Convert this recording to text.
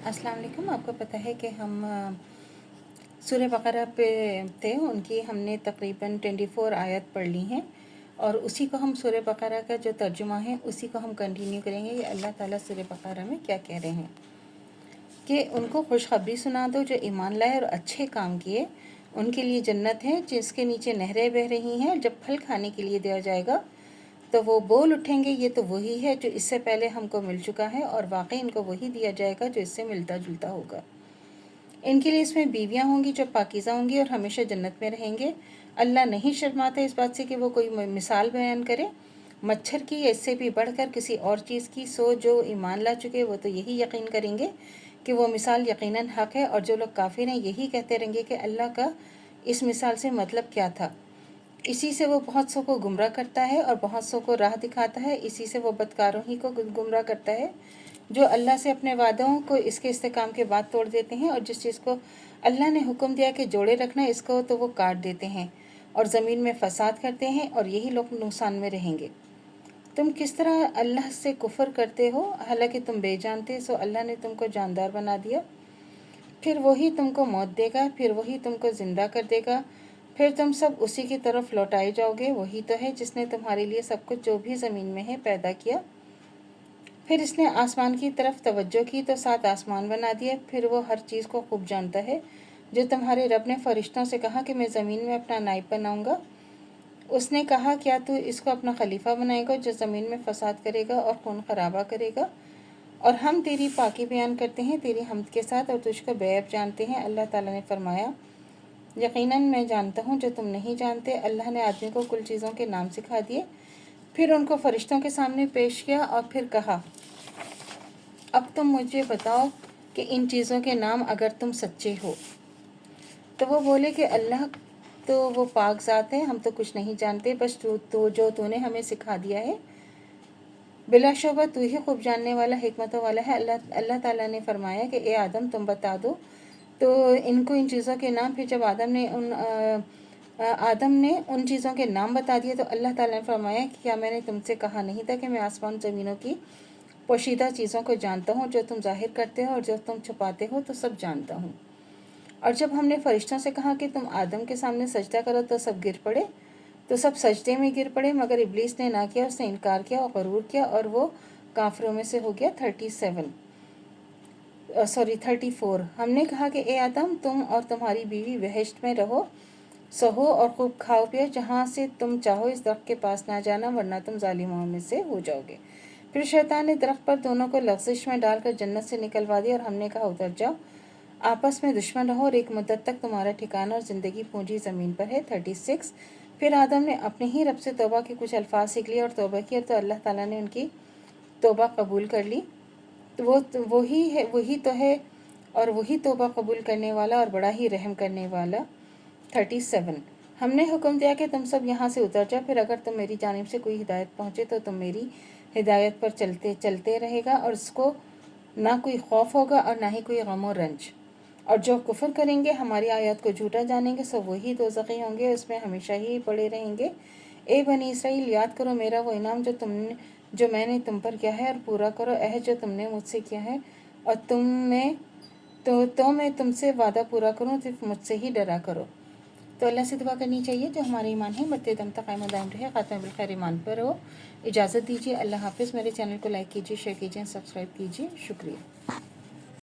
अस्सलाम वालेकुम। आपको पता है कि हम सूरह बकरा पे थे, उनकी हमने तकरीबन 24 आयत पढ़ ली हैं और उसी को हम सूरह बकरा का जो तर्जुमा है उसी को हम कंटिन्यू करेंगे। ये अल्लाह ताला सूरह बकरा में क्या कह रहे हैं कि उनको खुशखबरी सुना दो जो ईमान लाए और अच्छे काम किए, उनके लिए जन्नत है जिसके नीचे नहरें बह रही हैं। जब फल खाने के लिए दिया जाएगा तो वो बोल उठेंगे, ये तो वही है जो इससे पहले हमको मिल चुका है और वाकई इनको वही दिया जाएगा जो इससे मिलता जुलता होगा। इनके लिए इसमें बीवियां होंगी जो पाकीज़ा होंगी और हमेशा जन्नत में रहेंगे। अल्लाह नहीं शर्माता इस बात से कि वो कोई मिसाल बयान करे मच्छर की, इससे भी बढ़कर किसी और चीज़ की। सो जो ईमान ला चुके वो तो यही यकीन करेंगे कि वो मिसाल यकीनन हक़ है, और जो लोग काफिर हैं यही कहते रहेंगे कि अल्लाह का इस मिसाल से मतलब क्या था। इसी से वो बहुत सौ को गुमराह करता है और बहुत सौ को राह दिखाता है। इसी से वो बदकारों ही को गुमराह करता है जो अल्लाह से अपने वादों को इसके इस्तेकाम के बाद तोड़ देते हैं, और जिस चीज़ को अल्लाह ने हुक्म दिया कि जोड़े रखना इसको तो वो काट देते हैं और ज़मीन में फसाद करते हैं, और यही लोग नुकसान में रहेंगे। तुम किस तरह अल्लाह से कुफर करते हो हालांकि तुम बेजानते। सो अल्लाह ने तुमको जानदार बना दिया, फिर वही तुमको मौत देगा, फिर वही तुमको ज़िंदा कर देगा, फिर तुम सब उसी की तरफ लौटाए जाओगे। वही तो है जिसने तुम्हारे लिए सब कुछ जो भी ज़मीन में है पैदा किया। फिर इसने आसमान की तरफ तवज्जो की तो 7 आसमान बना दिए। फिर वो हर चीज़ को खूब जानता है। जो तुम्हारे रब ने फरिश्तों से कहा कि मैं ज़मीन में अपना नाइब बनाऊंगा, उसने कहा क्या तू इसको अपना खलीफा बनाएगा जो ज़मीन में फसाद करेगा और खून खराबा करेगा। और हम तेरी पाकी बयान करते हैं तेरी हम्द के साथ और तुझको बेअब जानते हैं। अल्लाह ताला ने फरमाया, यकीनन मैं जानता हूँ जो तुम नहीं जानते। अल्लाह ने आदमी को कुल चीज़ों के नाम सिखा दिए, फिर उनको फरिश्तों के सामने पेश किया और फिर कहा, अब तुम मुझे बताओ कि इन चीज़ों के नाम अगर तुम सच्चे हो। तो वो बोले कि अल्लाह तो वो पाक ज़ात है, हम तो कुछ नहीं जानते, बस तू जो तूने हमें सिखा दिया है, बिलाशुबा तू ही खूब जानने वाला हिकमतों वाला है। अल्लाह ताला ने फरमाया कि ए आदम तुम बता दो तो इनको इन चीज़ों के नाम। फिर जब आदम ने उन चीज़ों के नाम बता दिए तो अल्लाह ताला ने फरमाया कि क्या मैंने तुमसे कहा नहीं था कि मैं आसमान ज़मीनों की पोशीदा चीज़ों को जानता हूँ, जो तुम जाहिर करते हो और जो तुम छुपाते हो तो सब जानता हूँ। और जब हमने फरिश्तों से कहा कि तुम आदम के सामने सजदा करो तो सब गिर पड़े, तो सब सजदे में गिर पड़े, मगर इब्लीस ने ना किया, उसने इनकार किया और गरूर किया और वो काफिरों में से हो गया। 34। हमने कहा कि ए आदम तुम और तुम्हारी बीवी बहश्त में रहो, सहो और खूब खाओ पियो, जहाँ से तुम चाहो इस दरख्त के पास ना जाना वरना तुम जालिमों में से हो जाओगे। फिर शैतान ने दरख्त पर दोनों को लग़ज़िश में डालकर जन्नत से निकलवा दिया और हमने कहा उतर जाओ, आपस में दुश्मन रहो और एक मुद्दत तक तुम्हारा ठिकाना और ज़िंदगी पूंजी ज़मीन पर है। 36। फिर आदम ने अपने ही रब से तौबा के कुछ अल्फाज सीख लिए और तौबा किया तो अल्लाह ताला ने उनकी तौबा कबूल कर ली। तो वही तो है और वही तौबा कबूल करने वाला और बड़ा ही रहम करने वाला। 37। हमने हुक्म दिया कि तुम सब यहाँ से उतर जाओ, फिर अगर तुम मेरी जानिब से कोई हिदायत पहुँचे तो तुम मेरी हिदायत पर चलते रहेगा और उसको ना कोई खौफ होगा और ना ही कोई गम और रंज। और जो कुफर करेंगे हमारी आयत को झूठा जानेंगे सब वही दोज़खी होंगे, उसमें हमेशा ही पड़े रहेंगे। ए बनी इसराइल याद करो मेरा वो इनाम जो मैंने तुम पर किया है और पूरा करो अहद जो तुमने मुझसे किया है, और मैं तुमसे वादा पूरा करूँ, सिर्फ मुझसे ही डरा करो। तो अल्लाह से दुआ करनी चाहिए जो हमारे ईमान है मरते दम तक कायम दायम रहे, खात्मा बिल खैर ईमान पर हो। इजाज़त दीजिए, अल्लाह हाफिज़। मेरे चैनल को लाइक कीजिए, शेयर कीजिए, सब्सक्राइब कीजिए। शुक्रिया।